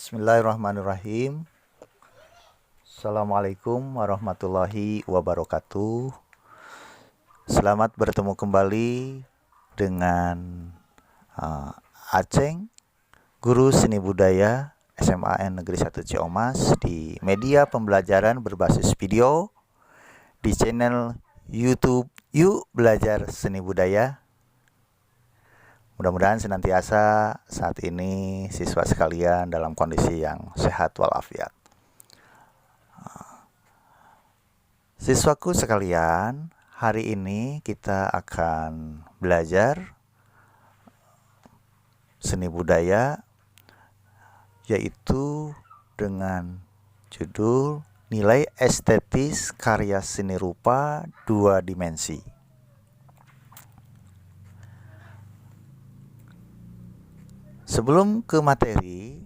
Bismillahirrahmanirrahim. Assalamualaikum warahmatullahi wabarakatuh. Selamat bertemu kembali dengan Aceng, Guru Seni Budaya SMAN Negeri 1 Ciamas di media pembelajaran berbasis video di channel YouTube Yuk Belajar Seni Budaya. Mudah-mudahan senantiasa saat ini siswa sekalian dalam kondisi yang sehat walafiat. Siswaku sekalian, hari ini kita akan belajar seni budaya, yaitu dengan judul Nilai Estetis Karya Seni Rupa 2 Dimensi. Sebelum ke materi,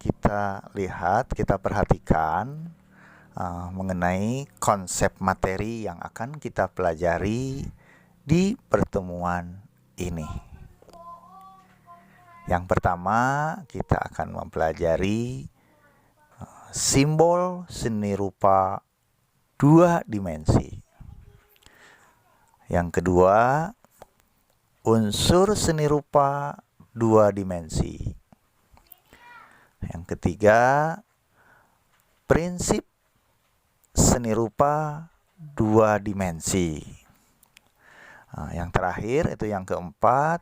kita perhatikan mengenai konsep materi yang akan kita pelajari di pertemuan ini. Yang pertama, kita akan mempelajari simbol seni rupa 2 dimensi. Yang kedua, unsur seni rupa 2 dimensi. Yang ketiga, prinsip seni rupa 2 dimensi. Yang terakhir, itu yang keempat,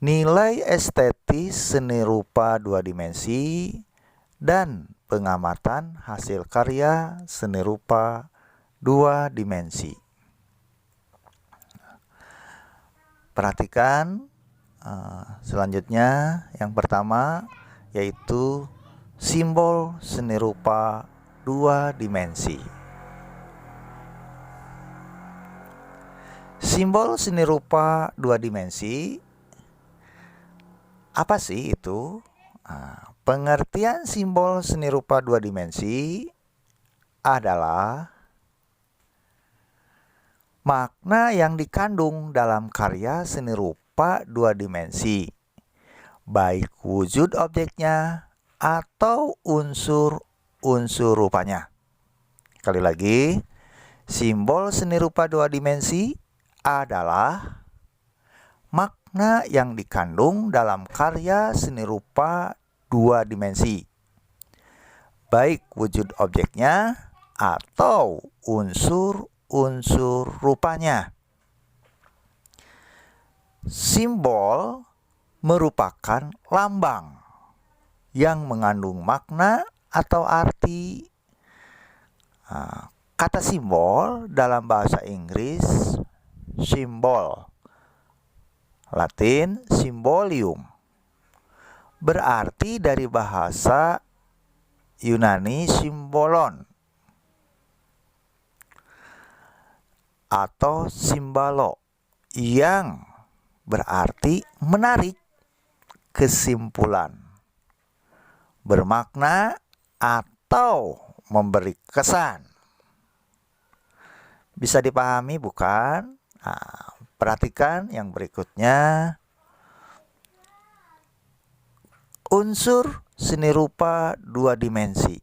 nilai estetis seni rupa 2 dimensi dan pengamatan hasil karya seni rupa 2 dimensi. Perhatikan selanjutnya, yang pertama yaitu simbol seni rupa 2 dimensi. Simbol seni rupa 2 dimensi, apa sih itu? Pengertian simbol seni rupa 2 dimensi adalah makna yang dikandung dalam karya seni rupa 2 dimensi, baik wujud objeknya atau unsur-unsur rupanya. Sekali lagi, simbol seni rupa 2 dimensi adalah makna yang dikandung dalam karya seni rupa 2 dimensi, baik wujud objeknya atau unsur-unsur rupanya. Simbol merupakan lambang yang mengandung makna atau arti. Kata simbol dalam bahasa Inggris simbol, Latin symbolium, berarti dari bahasa Yunani symbolon atau simbalo, yang berarti menarik kesimpulan, bermakna atau memberi kesan. Bisa dipahami bukan? Perhatikan yang berikutnya. Unsur seni rupa 2 dimensi.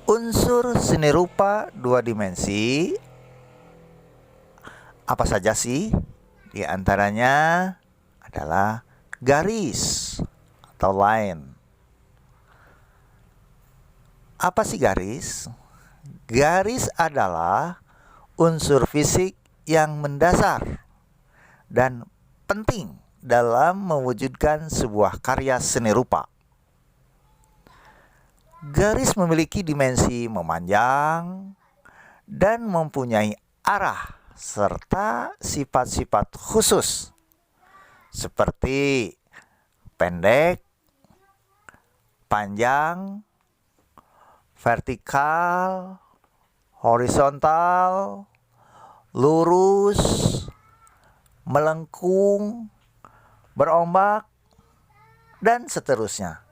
Unsur seni rupa 2 dimensi apa saja sih? Di antaranya adalah garis atau line. Apa sih garis? Garis adalah unsur fisik yang mendasar dan penting dalam mewujudkan sebuah karya seni rupa. Garis memiliki dimensi memanjang dan mempunyai arah serta sifat-sifat khusus seperti pendek, panjang, vertikal, horizontal, lurus, melengkung, berombak, dan seterusnya.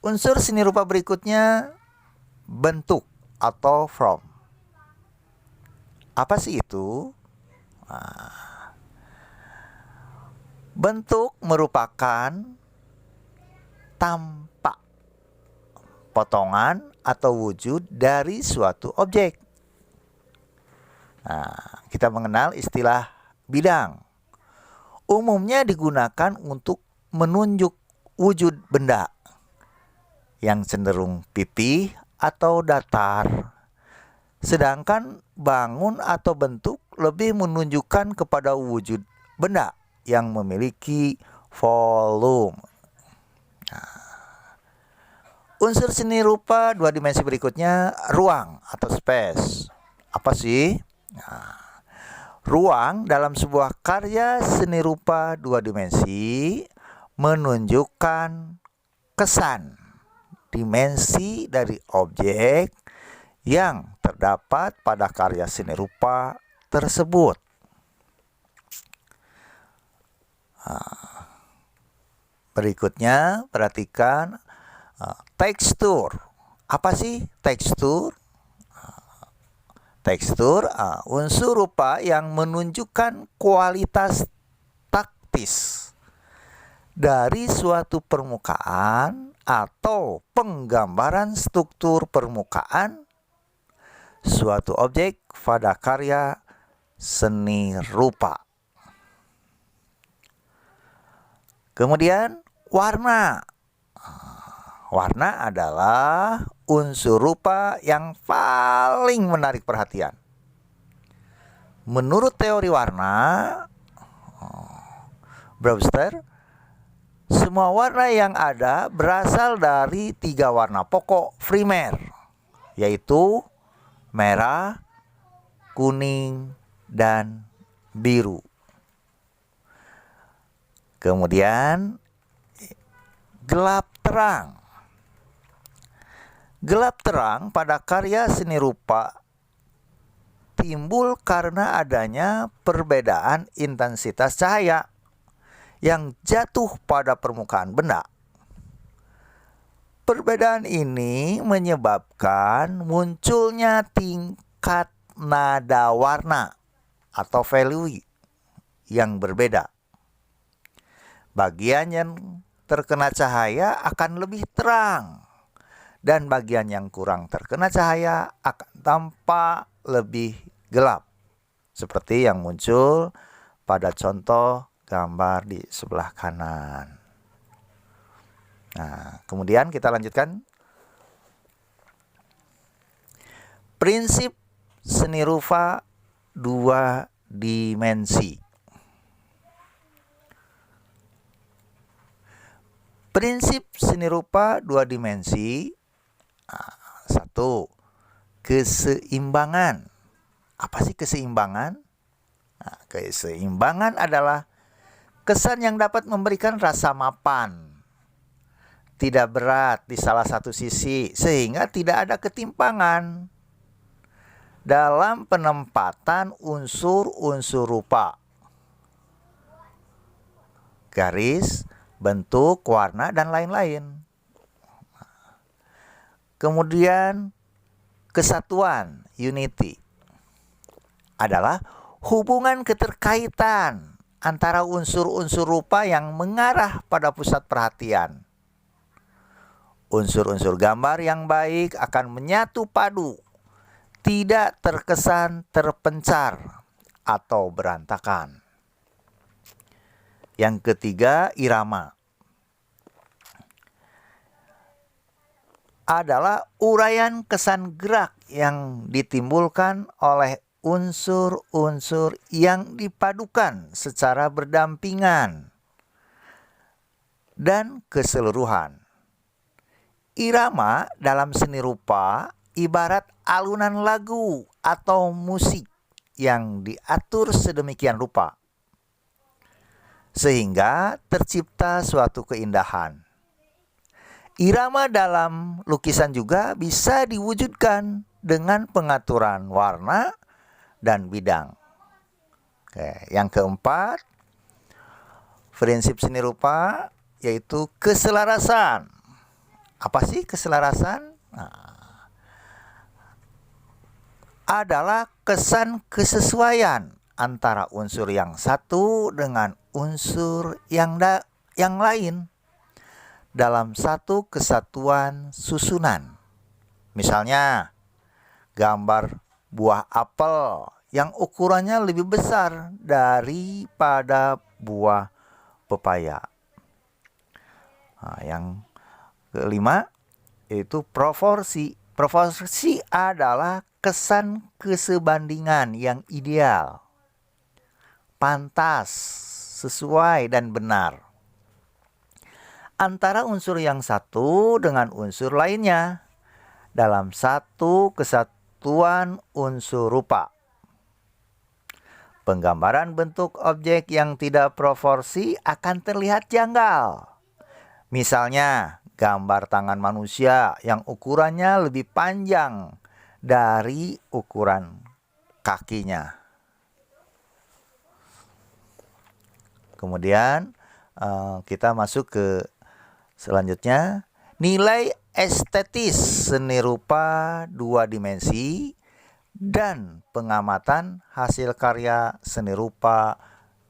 Unsur seni rupa berikutnya bentuk atau form. Apa sih itu? Bentuk merupakan tampak, potongan atau wujud dari suatu objek. Kita mengenal istilah bidang. Umumnya digunakan untuk menunjuk wujud benda yang cenderung pipih atau datar. Sedangkan bangun atau bentuk lebih menunjukkan kepada wujud benda yang memiliki volume. Unsur seni rupa dua dimensi berikutnya ruang atau space. Apa sih? Ruang dalam sebuah karya seni rupa dua dimensi menunjukkan kesan dimensi dari objek yang terdapat pada karya seni rupa tersebut. Berikutnya perhatikan tekstur. Apa sih tekstur? Tekstur unsur rupa yang menunjukkan kualitas taktis dari suatu permukaan atau penggambaran struktur permukaan suatu objek pada karya seni rupa. Kemudian warna. Warna adalah unsur rupa yang paling menarik perhatian. Menurut teori warna, Brewster, semua warna yang ada berasal dari 3 warna pokok primer, yaitu merah, kuning, dan biru. Kemudian gelap terang. Gelap terang pada karya seni rupa timbul karena adanya perbedaan intensitas cahaya yang jatuh pada permukaan benda. Perbedaan ini menyebabkan munculnya tingkat nada warna atau value yang berbeda. Bagian yang terkena cahaya akan lebih terang dan bagian yang kurang terkena cahaya akan tampak lebih gelap, seperti yang muncul pada contoh gambar di sebelah kanan. Nah, kemudian kita lanjutkan. Prinsip seni rupa dua dimensi. Prinsip seni rupa dua dimensi. 1. Keseimbangan. Apa sih keseimbangan? Keseimbangan adalah kesan yang dapat memberikan rasa mapan, tidak berat di salah satu sisi, sehingga tidak ada ketimpangan dalam penempatan unsur-unsur rupa, garis, bentuk, warna, dan lain-lain. Kemudian kesatuan, unity, adalah hubungan keterkaitan antara unsur-unsur rupa yang mengarah pada pusat perhatian. Unsur-unsur gambar yang baik akan menyatu padu, tidak terkesan terpencar atau berantakan. Yang ketiga, irama, adalah uraian kesan gerak yang ditimbulkan oleh unsur-unsur yang dipadukan secara berdampingan dan keseluruhan. Irama dalam seni rupa ibarat alunan lagu atau musik yang diatur sedemikian rupa sehingga tercipta suatu keindahan. Irama dalam lukisan juga bisa diwujudkan dengan pengaturan warna dan bidang. Oke, yang keempat, prinsip seni rupa yaitu keselarasan. Apa sih keselarasan? adalah kesan kesesuaian antara unsur yang satu dengan unsur yang lain dalam satu kesatuan susunan. Misalnya, gambar buah apel yang ukurannya lebih besar daripada buah pepaya. Nah, yang kelima yaitu proporsi. Proporsi adalah kesan kesebandingan yang ideal, pantas, sesuai, dan benar antara unsur yang satu dengan unsur lainnya dalam satu kesatuan unsur rupa. Penggambaran bentuk objek yang tidak proporsi akan terlihat janggal. Misalnya, gambar tangan manusia yang ukurannya lebih panjang dari ukuran kakinya. Kemudian kita masuk ke selanjutnya, nilai estetis seni rupa dua dimensi dan pengamatan hasil karya seni rupa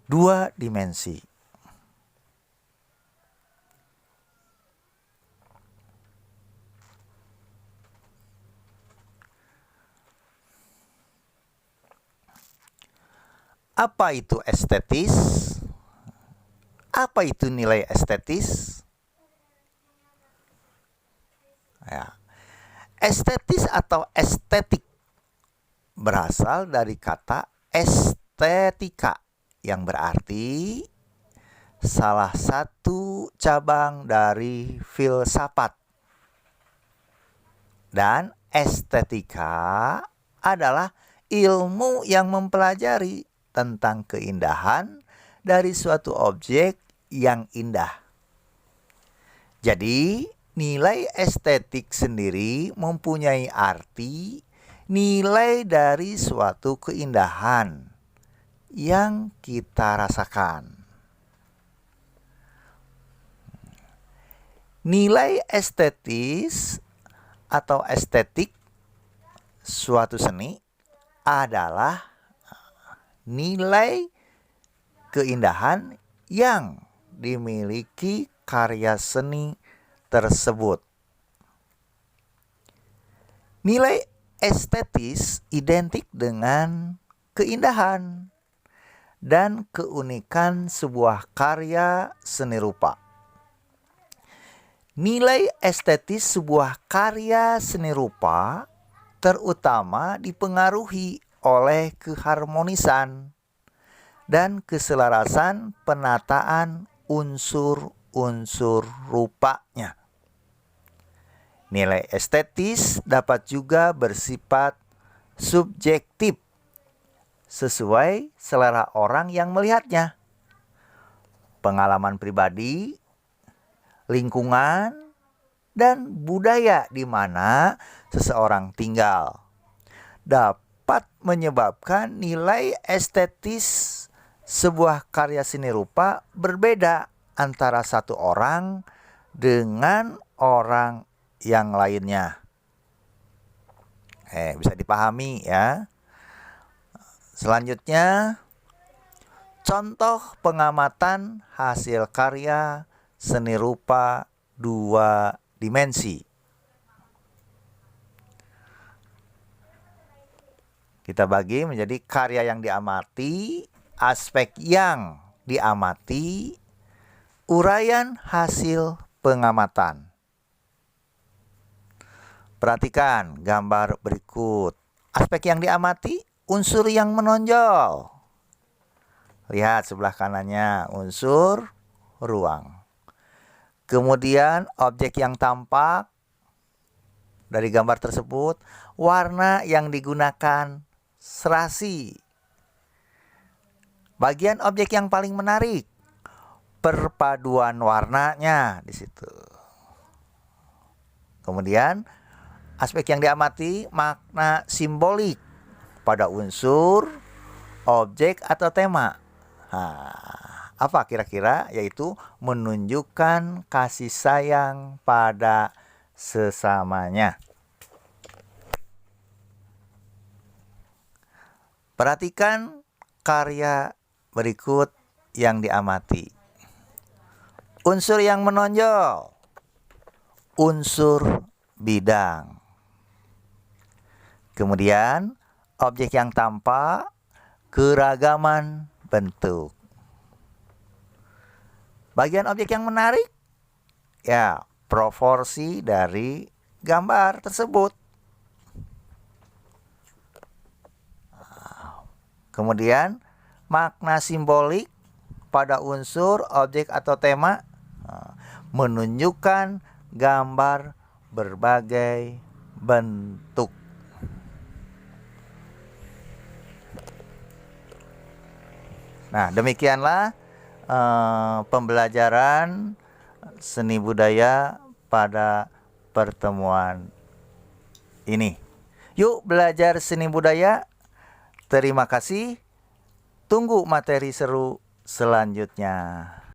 dua dimensi. Apa itu estetis? Apa itu nilai estetis? Ya. Estetis atau estetik berasal dari kata estetika yang berarti salah satu cabang dari filsafat. Dan estetika adalah ilmu yang mempelajari tentang keindahan dari suatu objek yang indah. Jadi, nilai estetik sendiri mempunyai arti nilai dari suatu keindahan yang kita rasakan. Nilai estetis atau estetik suatu seni adalah nilai keindahan yang dimiliki karya seni tersebut. Nilai estetis identik dengan keindahan dan keunikan sebuah karya seni rupa. Nilai estetis sebuah karya seni rupa terutama dipengaruhi oleh keharmonisan dan keselarasan penataan unsur-unsur rupanya. Nilai estetis dapat juga bersifat subjektif sesuai selera orang yang melihatnya, pengalaman pribadi, lingkungan, dan budaya di mana seseorang tinggal dapat menyebabkan nilai estetis sebuah karya seni rupa berbeda antara satu orang dengan orang yang lainnya. Bisa dipahami ya. Selanjutnya, contoh pengamatan hasil karya seni rupa dua dimensi. Kita bagi menjadi karya yang diamati, aspek yang diamati, uraian hasil pengamatan. Perhatikan gambar berikut. Aspek yang diamati, unsur yang menonjol. Lihat sebelah kanannya, unsur ruang. Kemudian objek yang tampak dari gambar tersebut, warna yang digunakan, serasi. Bagian objek yang paling menarik, perpaduan warnanya di situ. Kemudian aspek yang diamati, makna simbolik pada unsur, objek atau tema. Apa kira-kira? Yaitu menunjukkan kasih sayang pada sesamanya. Perhatikan karya berikut yang diamati. Unsur yang menonjol, unsur bidang. Kemudian objek yang tampak, keragaman bentuk. Bagian objek yang menarik, ya, proporsi dari gambar tersebut. Kemudian makna simbolik pada unsur, objek atau tema menunjukkan gambar berbagai bentuk. Nah, demikianlah pembelajaran seni budaya pada pertemuan ini. Yuk belajar seni budaya. Terima kasih. Tunggu materi seru selanjutnya.